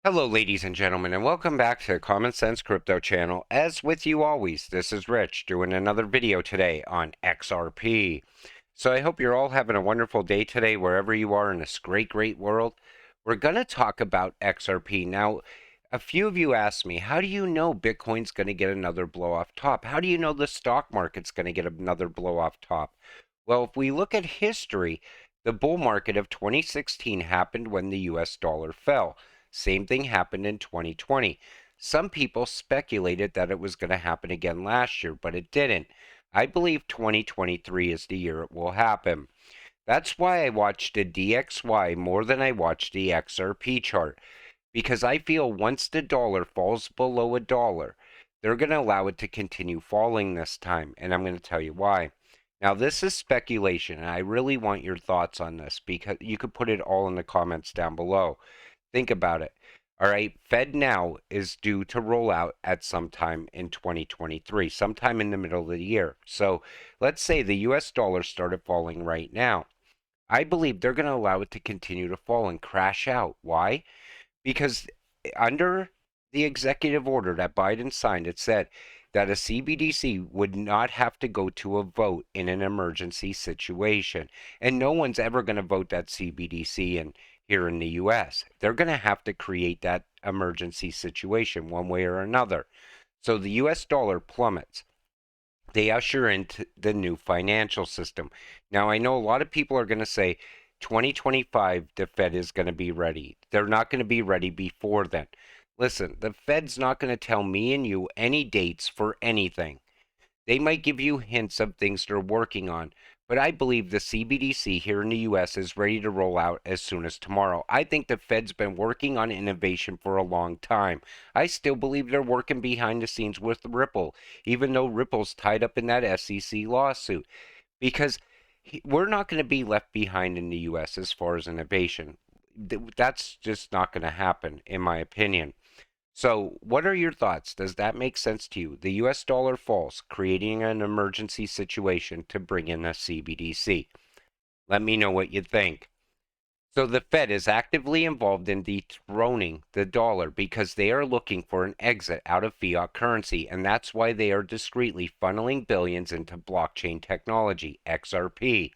Hello, ladies and gentlemen, and welcome back to the Common Sense Crypto channel. As with you always, this is Rich doing another video today on XRP. So I hope you're all having a wonderful day today, wherever you are in this great world. We're going to talk about XRP. Now, a few of you asked me, how do you know Bitcoin's going to get another blow off top? How do you know the stock market's going to get another blow off top? Well, if we look at history, the bull market of 2016 happened when the US dollar fell. Same thing happened in 2020. Some people speculated that it was going to happen again last year, but it didn't. I believe 2023 is the year it will happen. That's why I watched the DXY more than I watched the XRP chart, because I feel once the dollar falls below $1, they're going to allow it to continue falling this time, and I'm going to tell you why. Now, this is speculation, and I really want your thoughts on this because you could put it all in the comments down below. Think about it. All right, Fed now is due to roll out at some time in 2023, sometime in the middle of the year. So let's say the US dollar started falling right now. I believe they're going to allow it to continue to fall and crash out. Why? Because under the executive order that Biden signed, it said that a CBDC would not have to go to a vote in an emergency situation. And no one's ever going to vote that CBDC here in the US. They're going to have to create that emergency situation one way or another. So the US dollar plummets. They usher into the new financial system. Now, I know a lot of people are going to say 2025, the Fed is going to be ready. They're not going to be ready before then. Listen, the Fed's not going to tell me and you any dates for anything. They might give you hints of things they're working on, but I believe the CBDC here in the US is ready to roll out as soon as tomorrow. I think the Fed's been working on innovation for a long time. I still believe they're working behind the scenes with Ripple, even though Ripple's tied up in that SEC lawsuit, because we're not going to be left behind in the US as far as innovation. That's just not going to happen, in my opinion. So, what are your thoughts? Does that make sense to you? The US dollar falls, creating an emergency situation to bring in a CBDC. Let me know what you think. So, the Fed is actively involved in dethroning the dollar because they are looking for an exit out of fiat currency, and that's why they are discreetly funneling billions into blockchain technology, XRP.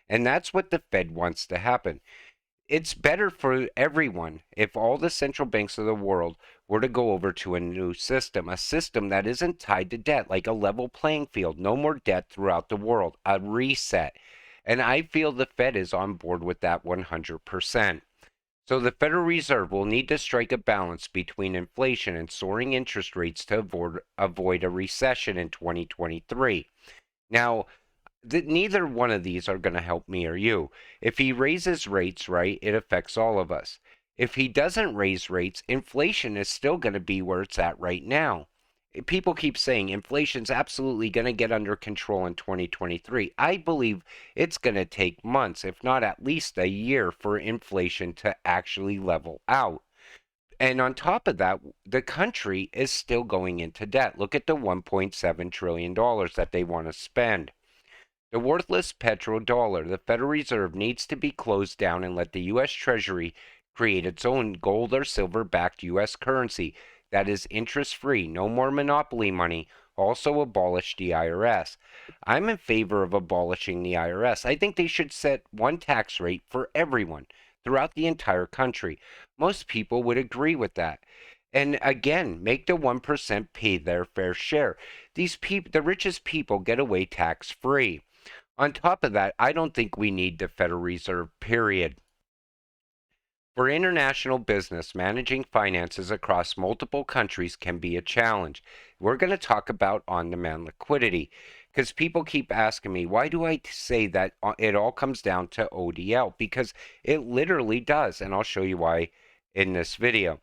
And that's what the Fed wants to happen. It's better for everyone if all the central banks of the world were to go over to a new system, a system that isn't tied to debt, like a level playing field, no more debt throughout the world, a reset. And I feel the Fed is on board with that 100%. So the Federal Reserve will need to strike a balance between inflation and soaring interest rates to avoid a recession in 2023. Now, neither one of these are going to help me or you. If he raises rates, right, it affects all of us. If he doesn't raise rates, inflation is still going to be where it's at right now. People keep saying inflation's absolutely going to get under control in 2023. I believe it's going to take months, if not at least a year, for inflation to actually level out. And on top of that, the country is still going into debt. Look at the $1.7 trillion that they want to spend. The worthless petrodollar, the Federal Reserve, needs to be closed down and let the U.S. Treasury create its own gold or silver backed U.S. currency that is interest free, no more monopoly money. Also, abolish the IRS. I'm in favor of abolishing the IRS. I think they should set one tax rate for everyone throughout the entire country. Most people would agree with that. And again, make the 1% pay their fair share. These people, the richest people, get away tax free. On top of that, I don't think we need the Federal Reserve, period. For international business, managing finances across multiple countries can be a challenge. We're going to talk about on demand liquidity because people keep asking me, why do I say that it all comes down to ODL? Because it literally does, and I'll show you why in this video.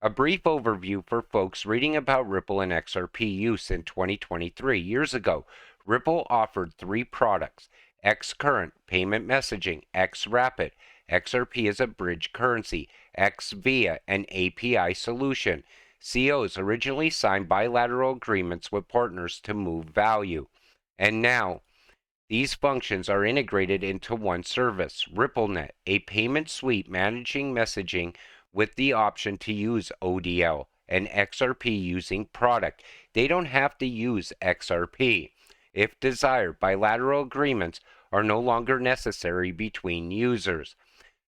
A brief overview for folks reading about Ripple and XRP use in 2023. Years ago, Ripple offered three products: XCurrent, payment messaging; XRapid, XRP is a bridge currency; XVia, an API solution. COs originally signed bilateral agreements with partners to move value. And now, these functions are integrated into one service, RippleNet, a payment suite managing messaging with the option to use ODL and XRP using product. They don't have to use XRP. If desired, bilateral agreements are no longer necessary between users.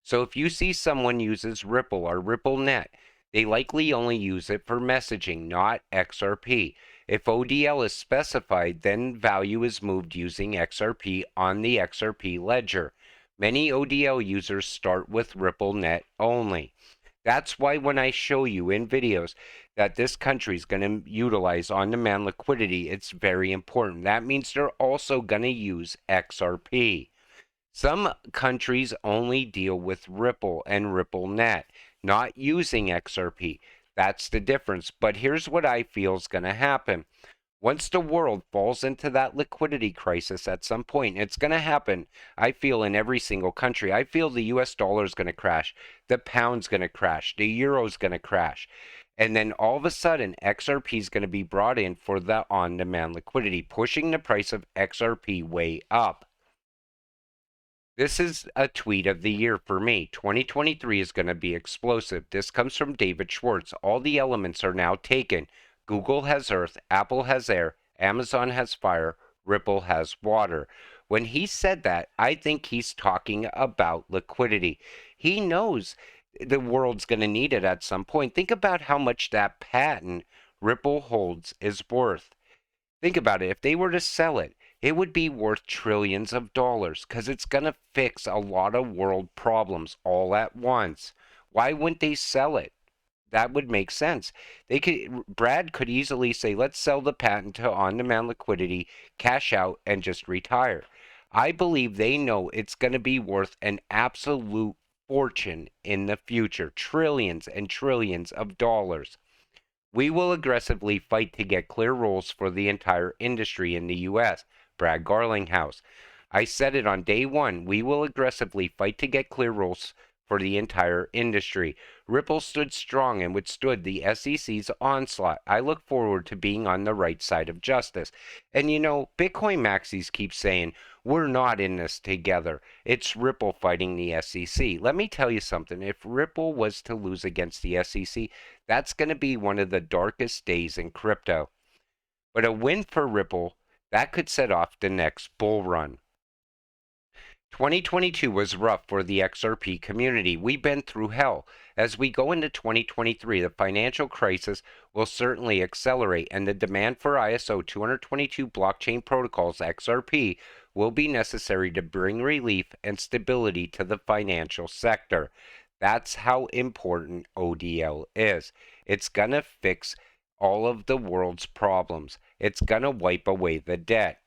So if you see someone uses Ripple or RippleNet, they likely only use it for messaging, not XRP. If ODL is specified, then value is moved using XRP on the XRP ledger. Many ODL users start with RippleNet only. That's why when I show you in videos that this country is going to utilize on-demand liquidity, it's very important. That means they're also going to use XRP. Some countries only deal with Ripple and RippleNet, not using XRP. That's the difference. But here's what I feel is going to happen. Once the world falls into that liquidity crisis at some point, it's going to happen, I feel, in every single country. I feel the US dollar is going to crash, the pound's going to crash, the euro is going to crash. And then all of a sudden, XRP is going to be brought in for the on-demand liquidity, pushing the price of XRP way up. This is a tweet of the year for me. 2023 is going to be explosive. This comes from David Schwartz. All the elements are now taken. Google has earth, Apple has air, Amazon has fire, Ripple has water. When he said that, I think he's talking about liquidity. He knows the world's going to need it at some point. Think about how much that patent Ripple holds is worth. Think about it. If they were to sell it, it would be worth trillions of dollars because it's going to fix a lot of world problems all at once. Why wouldn't they sell it? That would make sense. Brad could easily say, let's sell the patent to on-demand liquidity, cash out, and just retire. I believe they know it's going to be worth an absolute fortune in the future. Trillions and trillions of dollars. We will aggressively fight to get clear rules for the entire industry in the U.S., Brad Garlinghouse. I said it on day one. We will aggressively fight to get clear rules for the entire industry. Ripple stood strong and withstood the SEC's onslaught. I look forward to being on the right side of justice. And you know, Bitcoin maxis keep saying, we're not in this together. It's Ripple fighting the SEC. Let me tell you something. If Ripple was to lose against the SEC, that's going to be one of the darkest days in crypto. But a win for Ripple, that could set off the next bull run. 2022 was rough for the XRP community. We've been through hell. As we go into 2023, the financial crisis will certainly accelerate, and the demand for ISO 222 blockchain protocols, XRP, will be necessary to bring relief and stability to the financial sector. That's how important ODL is. It's going to fix all of the world's problems. It's going to wipe away the debt.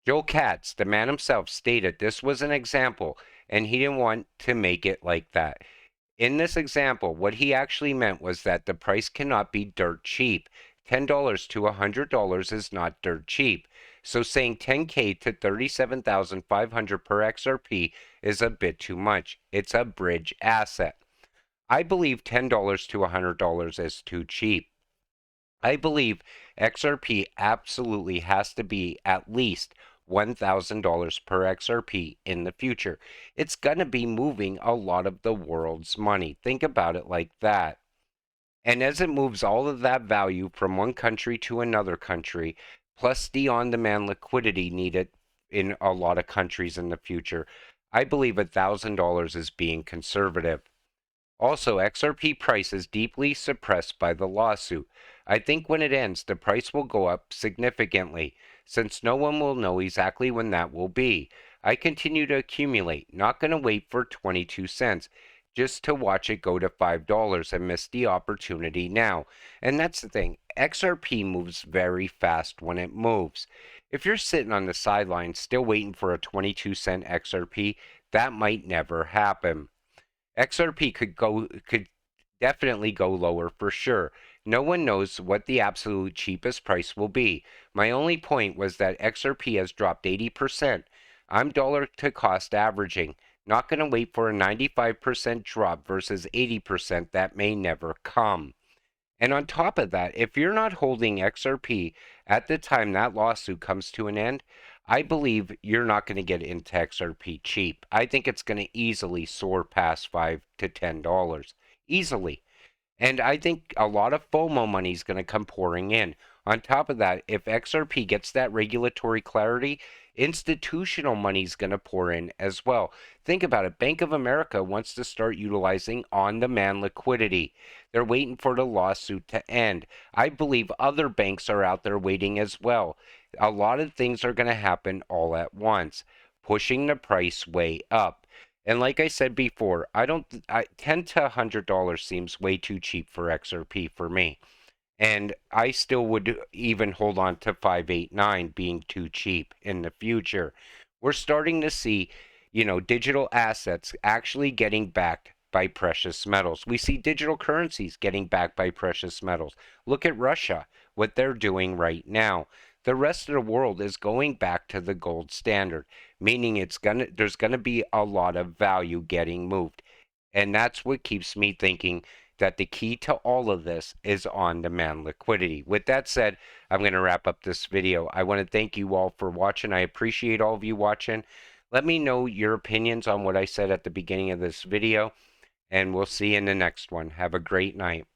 Joe Katz, the man himself, stated this was an example, and he didn't want to make it like that. In this example, what he actually meant was that the price cannot be dirt cheap. $10 to $100 is not dirt cheap. So saying 10K to 37,500 per XRP is a bit too much. It's a bridge asset. I believe $10 to $100 is too cheap. I believe XRP absolutely has to be at least $1,000 per XRP in the future. It's going to be moving a lot of the world's money. Think about it like that. And as it moves all of that value from one country to another country, plus the on-demand liquidity needed in a lot of countries in the future, I believe $1,000 is being conservative. Also, XRP price is deeply suppressed by the lawsuit. I think when it ends, the price will go up significantly, since no one will know exactly when that will be. I continue to accumulate, not going to wait for 22 cents, just to watch it go to $5 and miss the opportunity now. And that's the thing, XRP moves very fast when it moves. If you're sitting on the sidelines still waiting for a 22-cent XRP, that might never happen. XRP could definitely go lower for sure. No one knows what the absolute cheapest price will be. My only point was that XRP has dropped 80%. I'm dollar to cost averaging. Not going to wait for a 95% drop versus 80% that may never come. And on top of that, if you're not holding XRP at the time that lawsuit comes to an end, I believe you're not going to get into XRP cheap. I think it's going to easily soar past $5 to $10 easily. And I think a lot of FOMO money is going to come pouring in. On top of that, if XRP gets that regulatory clarity, institutional money is going to pour in as well. Think about it. Bank of America wants to start utilizing on-demand liquidity. They're waiting for the lawsuit to end. I believe other banks are out there waiting as well. A lot of things are going to happen all at once, pushing the price way up. And like I said before, $10 to $100 seems way too cheap for XRP for me. And I still would even hold on to 589 being too cheap in the future. We're starting to see, digital assets actually getting backed by precious metals. We see digital currencies getting backed by precious metals. Look at Russia, what they're doing right now. The rest of the world is going back to the gold standard, meaning there's gonna be a lot of value getting moved. And that's what keeps me thinking that the key to all of this is on-demand liquidity. With that said, I'm going to wrap up this video. I want to thank you all for watching. I appreciate all of you watching. Let me know your opinions on what I said at the beginning of this video, and we'll see you in the next one. Have a great night.